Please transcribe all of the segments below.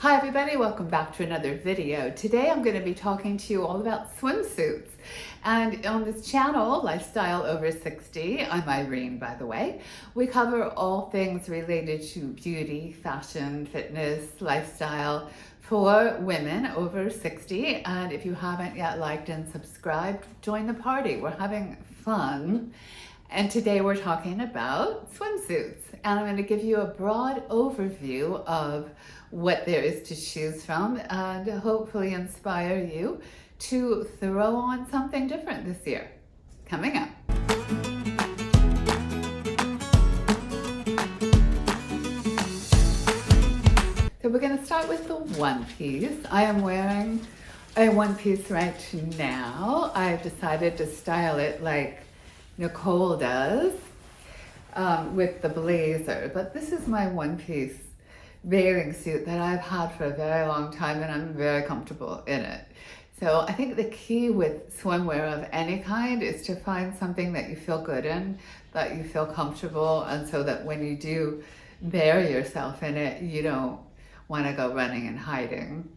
Hi everybody, welcome back to another video. Today I'm going to be talking to you all about swimsuits. And on this channel, Lifestyle Over 60, I'm Irene by the way, we cover all things related to beauty, fashion, fitness, lifestyle for women over 60. And if you haven't yet liked and subscribed, join the party. We're having fun. And today we're talking about swimsuits. And I'm going to give you a broad overview of what there is to choose from and hopefully inspire you to throw on something different this year. Coming up. So we're going to start with the one piece. I am wearing a one piece right now. I've decided to style it like Nicole does with the blazer, but this is my one piece bathing suit that I've had for a very long time and I'm very comfortable in it. So I think the key with swimwear of any kind is to find something that you feel good in, that you feel comfortable, and so that when you do bury yourself in it, you don't want to go running and hiding.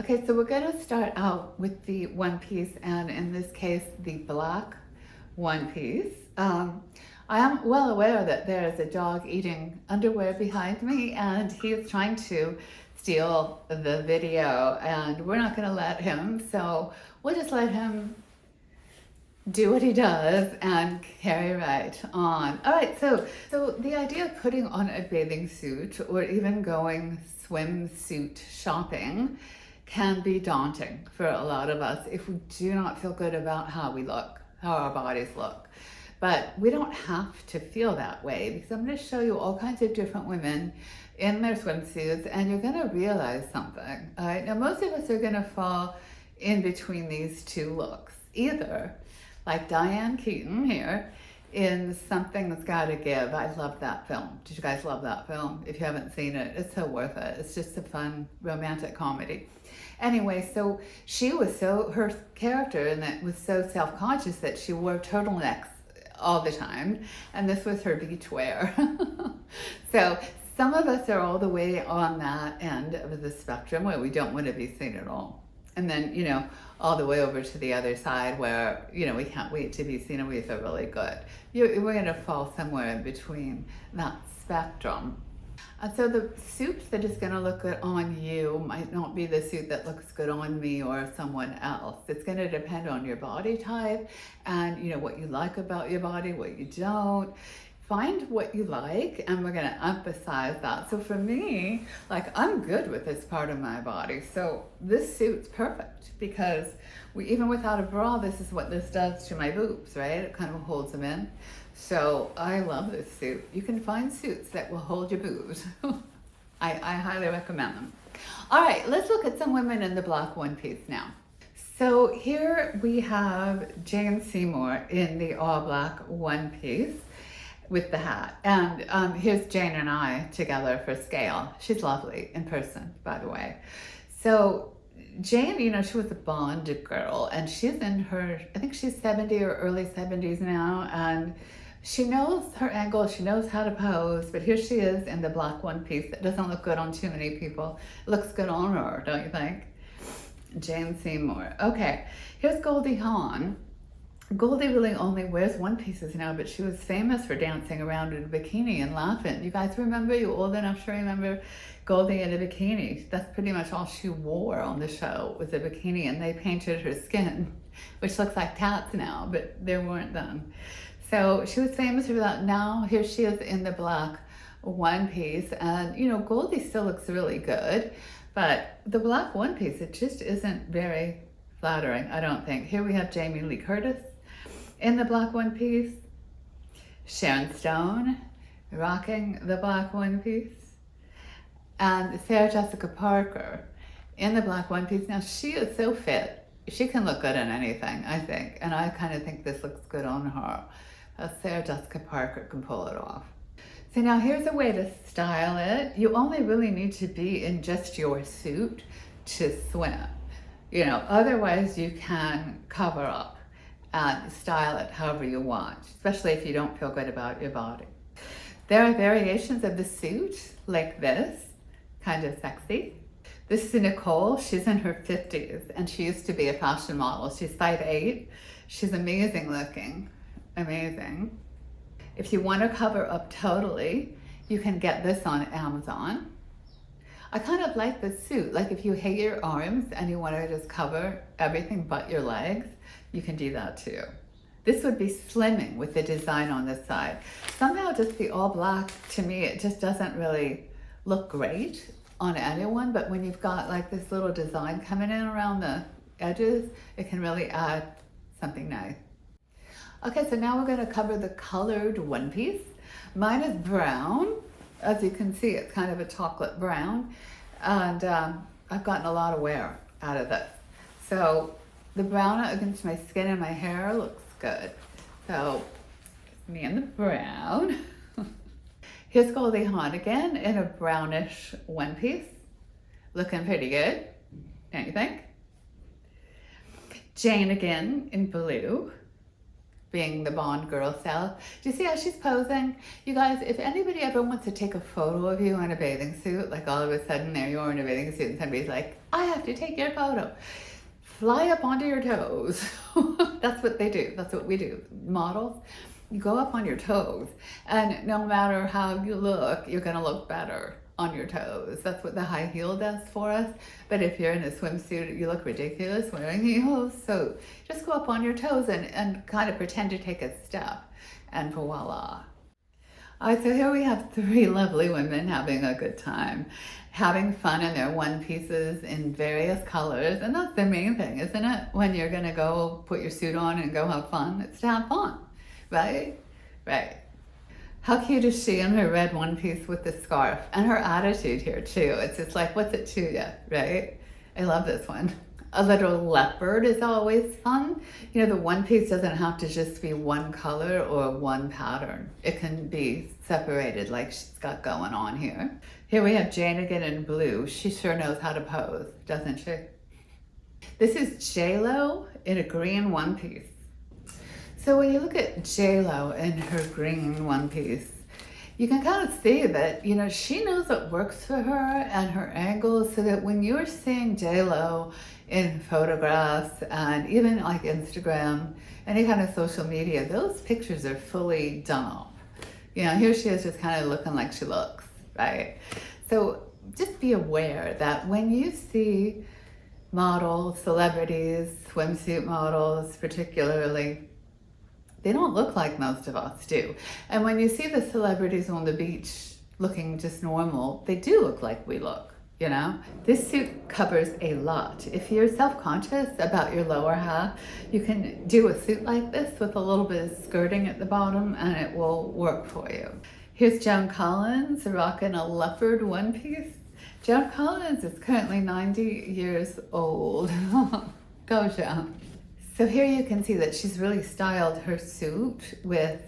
Okay, so we're going to start out with the one piece, and in this case, the black one piece. I am well aware that there is a dog eating underwear behind me and he is trying to steal the video and we're not going to let him, so we'll just let him do what he does and carry right on. All right, so the idea of putting on a bathing suit or even going swimsuit shopping can be daunting for a lot of us if we do not feel good about how we look, how our bodies look. But we don't have to feel that way because I'm going to show you all kinds of different women in their swimsuits and you're going to realize something. All right, now most of us are going to fall in between these two looks. Either like Diane Keaton here in Something's Gotta Give. I love that film. Did you guys love that film? If you haven't seen it, it's so worth it. It's just a fun romantic comedy. Anyway, so her character in it was so self-conscious that she wore turtlenecks all the time, and this was her beachwear. So some of us are all the way on that end of the spectrum where we don't want to be seen at all. And then, all the way over to the other side where, we can't wait to be seen and we feel really good. We're going to fall somewhere in between that spectrum. And so the suit that is going to look good on you might not be the suit that looks good on me or someone else. It's going to depend on your body type and what you like about your body, what you don't. Find what you like and we're going to emphasize that. So for me, I'm good with this part of my body. So this suit's perfect because even without a bra, this is what this does to my boobs, right? It kind of holds them in. So I love this suit. You can find suits that will hold your boobs. I highly recommend them. All right, let's look at some women in the black one piece now. So here we have Jane Seymour in the all black one piece with the hat. And here's Jane and I together for scale. She's lovely in person, by the way. So Jane, she was a Bond girl and she's in her, I think she's 70 or early 70s now, and she knows her angle, she knows how to pose, but here she is in the black one piece that doesn't look good on too many people. It looks good on her, don't you think? Jane Seymour. Okay, here's Goldie Hawn. Goldie really only wears one pieces now, but she was famous for dancing around in a bikini and laughing. You guys remember? You old enough to remember Goldie in a bikini? That's pretty much all she wore on the show was a bikini, and they painted her skin, which looks like tats now, but they weren't then. So she was famous for that. Now here she is in the black one piece, and Goldie still looks really good, but the black one piece, it just isn't very flattering, I don't think. Here we have Jamie Lee Curtis in the black one piece, Sharon Stone rocking the black one piece, and Sarah Jessica Parker in the black one piece. Now she is so fit, she can look good in anything, I think, and I kind of think this looks good on her. Sarah Jessica Parker can pull it off. So now here's a way to style it. You only really need to be in just your suit to swim. Otherwise you can cover up and style it however you want, especially if you don't feel good about your body. There are variations of the suit like this, kind of sexy. This is Nicole. She's in her 50s and she used to be a fashion model. She's 5'8". She's amazing looking. Amazing. If you want to cover up totally, you can get this on Amazon. I kind of like this suit. Like if you hate your arms and you want to just cover everything but your legs, you can do that too. This would be slimming with the design on this side. Somehow just the all black, to me, it just doesn't really look great on anyone, but when you've got like this little design coming in around the edges, it can really add something nice. Okay, so now we're gonna cover the colored one piece. Mine is brown. As you can see, it's kind of a chocolate brown, and I've gotten a lot of wear out of this. So the brown against my skin and my hair looks good. So me and the brown. Here's Goldie Hawn again in a brownish one piece. Looking pretty good, don't you think? Jane again in blue, being the Bond girl style. Do you see how she's posing? You guys, if anybody ever wants to take a photo of you in a bathing suit, like all of a sudden there you are in a bathing suit and somebody's like, I have to take your photo. Fly up onto your toes. That's what they do. That's what we do. Models, you go up on your toes, and no matter how you look, you're gonna look better on your toes. That's what the high heel does for us. But if you're in a swimsuit, you look ridiculous wearing heels. So just go up on your toes and kind of pretend to take a step, and voila. All right, so here we have three lovely women having a good time, having fun in their one pieces in various colors. And that's the main thing, isn't it? When you're gonna go put your suit on and go have fun, it's to have fun, right? Right. How cute is she in her red one piece with the scarf? And her attitude here too. It's just like, what's it to you, right? I love this one. A little leopard is always fun. You know, the one piece doesn't have to just be one color or one pattern. It can be separated like she's got going on here. Here we have Jane again in blue. She sure knows how to pose, doesn't she? This is J-Lo in a green one piece. So when you look at J-Lo in her green one piece, you can kind of see that, you know, she knows what works for her and her angles, so that when you're seeing J-Lo in photographs and even like Instagram, any kind of social media, those pictures are fully done up. You know, here she is just kind of looking like she looks, right? So just be aware that when you see models, celebrities, swimsuit models particularly, they don't look like most of us do. And when you see the celebrities on the beach looking just normal, they do look like we look, you know? This suit covers a lot. If you're self-conscious about your lower half, you can do a suit like this with a little bit of skirting at the bottom and it will work for you. Here's Joan Collins rocking a leopard one piece. Joan Collins is currently 90 years old. Go, Joan. So here you can see that she's really styled her suit with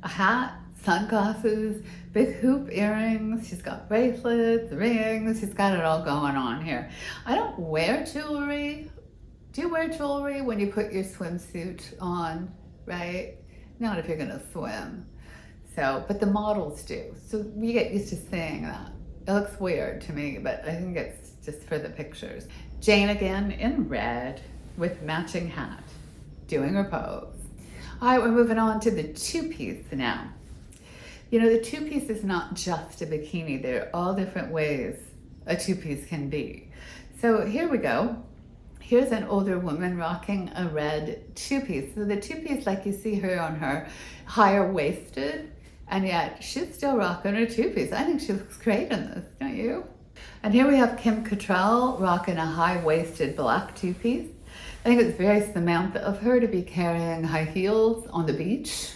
a hat, sunglasses, big hoop earrings. She's got bracelets, rings. She's got it all going on here. I don't wear jewelry. Do you wear jewelry when you put your swimsuit on, right? Not if you're gonna swim. So, but the models do. So we get used to seeing that. It looks weird to me, but I think it's just for the pictures. Jane again in red with matching hat, doing her pose. All right, we're moving on to the two-piece now. You know, the two-piece is not just a bikini. There are all different ways a two-piece can be. So here we go. Here's an older woman rocking a red two-piece. So the two-piece, like you see her on her, higher waisted, and yet she's still rocking her two-piece. I think she looks great in this, don't you? And here we have Kim Cattrall rocking a high-waisted black two-piece. I think it's very Samantha of her to be carrying high heels on the beach.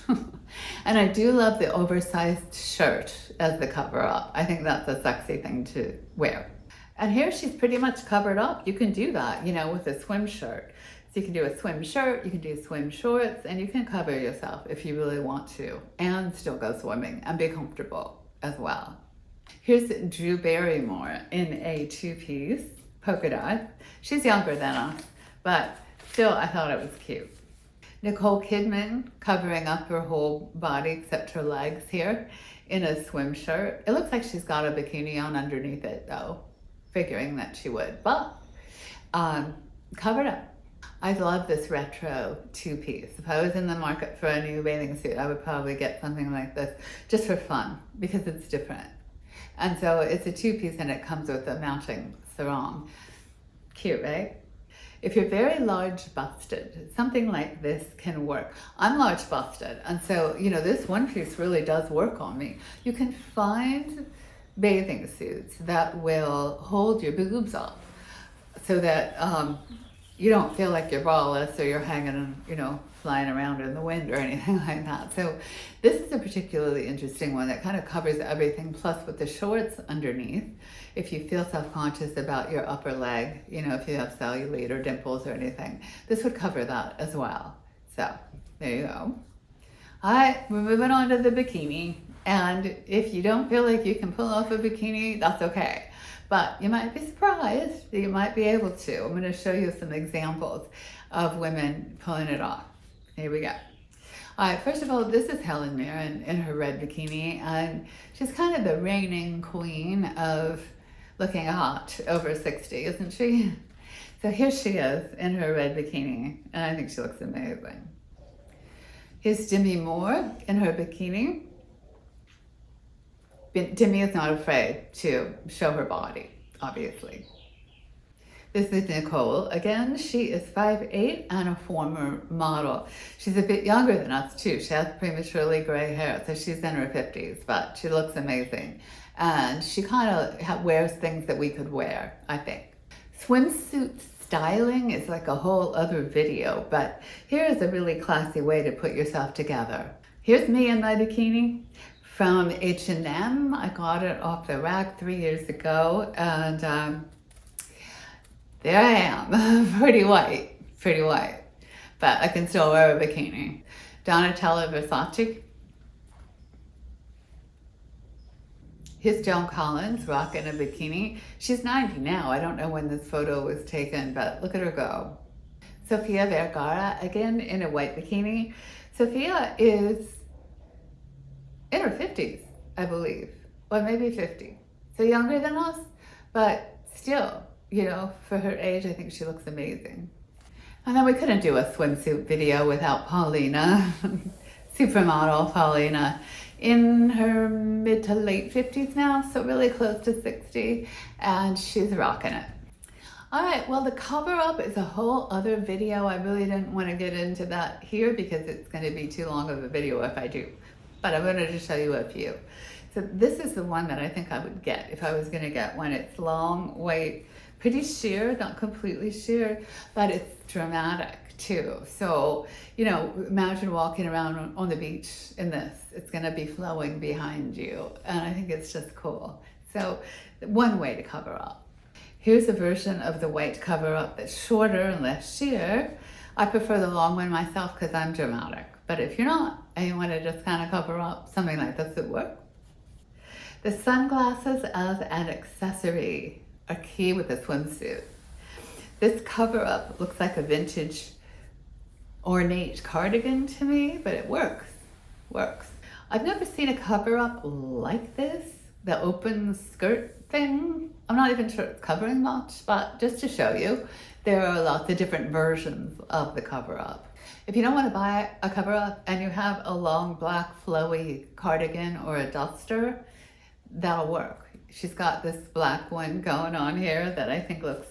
And I do love the oversized shirt as the cover up. I think that's a sexy thing to wear. And here she's pretty much covered up. You can do that, you know, with a swim shirt. So you can do a swim shirt, you can do swim shorts, and you can cover yourself if you really want to, and still go swimming and be comfortable as well. Here's Drew Barrymore in a two-piece polka dot. She's younger than us, but still I thought it was cute. Nicole Kidman covering up her whole body except her legs here in a swim shirt. It looks like she's got a bikini on underneath it though. figuring that she would, but covered up. I love this retro two-piece. If I was in the market for a new bathing suit, I would probably get something like this just for fun because it's different. And so it's a two-piece and it comes with a matching sarong. Cute, right? If you're very large busted, something like this can work. I'm large busted, and so, you know, this one piece really does work on me. You can find bathing suits that will hold your boobs up so that you don't feel like you're braless or you're hanging, you know, flying around in the wind or anything like that. So this is a particularly interesting one that kind of covers everything, plus with the shorts underneath. If you feel self-conscious about your upper leg, you know, if you have cellulite or dimples or anything, this would cover that as well. So there you go. All right, we're moving on to the bikini. And if you don't feel like you can pull off a bikini, that's okay. But you might be surprised that you might be able to. I'm going to show you some examples of women pulling it off. Here we go. All right, first of all, this is Helen Mirren in her red bikini, and she's kind of the reigning queen of looking hot over 60, isn't she? So here she is in her red bikini, and I think she looks amazing. Here's Demi Moore in her bikini. Demi is not afraid to show her body, obviously. This is Nicole. Again, she is 5'8" and a former model. She's a bit younger than us too. She has prematurely gray hair, so she's in her 50s, but she looks amazing. And she kind of wears things that we could wear, I think. Swimsuit styling is like a whole other video, but here is a really classy way to put yourself together. Here's me in my bikini from H&M. I got it off the rack 3 years ago, and there I am, pretty white, but I can still wear a bikini. Donatella Versace. Here's Joan Collins rocking a bikini. She's 90 now. I don't know when this photo was taken, but look at her go. Sofia Vergara, again in a white bikini. Sofia is in her 50s, I believe, or maybe 50. So younger than us, but still, you know, for her age, I think she looks amazing. And then we couldn't do a swimsuit video without Paulina, supermodel Paulina, in her mid to late 50s now, so really close to 60, and she's rocking it. All right, well, the cover up is a whole other video. I really didn't want to get into that here because it's going to be too long of a video if I do, but I wanted to show you a few. So this is the one that I think I would get if I was going to get one. It's long, white, pretty sheer, not completely sheer, but it's dramatic too. So, you know, imagine walking around on the beach in this. It's going to be flowing behind you, and I think it's just cool. So one way to cover up. Here's a version of the white cover up that's shorter and less sheer. I prefer the long one myself because I'm dramatic, but if you're not and you want to just kind of cover up, something like this would work. The sunglasses as an accessory are key with a swimsuit. This cover up looks like a vintage ornate cardigan to me, but it works. I've never seen a cover up like this, the open skirt thing. I'm not even sure it's covering much, but just to show you, there are lots of different versions of the cover up. If you don't want to buy a cover up and you have a long black flowy cardigan or a duster, that'll work. She's got this black one going on here that I think looks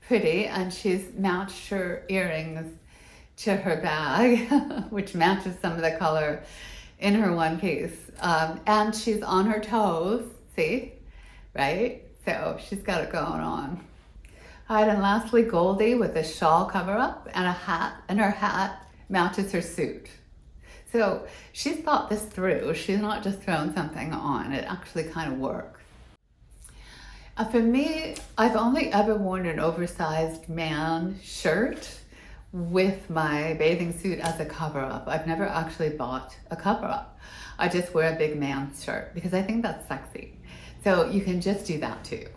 pretty, and she's matched her earrings to her bag, which matches some of the color in her one piece. And she's on her toes, see, right? So she's got it going on. All right, and lastly, Goldie with a shawl cover up and a hat, and her hat matches her suit. So she's thought this through. She's not just thrown something on. It actually kind of works. For me, I've only ever worn an oversized man shirt with my bathing suit as a cover-up. I've never actually bought a cover-up. I just wear a big man's shirt because I think that's sexy. So you can just do that too.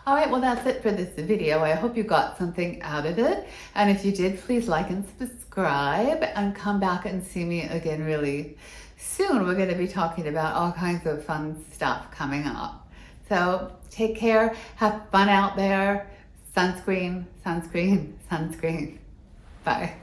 All right, well, that's it for this video. I hope you got something out of it. And if you did, please like and subscribe and come back and see me again really soon. We're going to be talking about all kinds of fun stuff coming up. So take care, have fun out there. Sunscreen, sunscreen, sunscreen. Bye.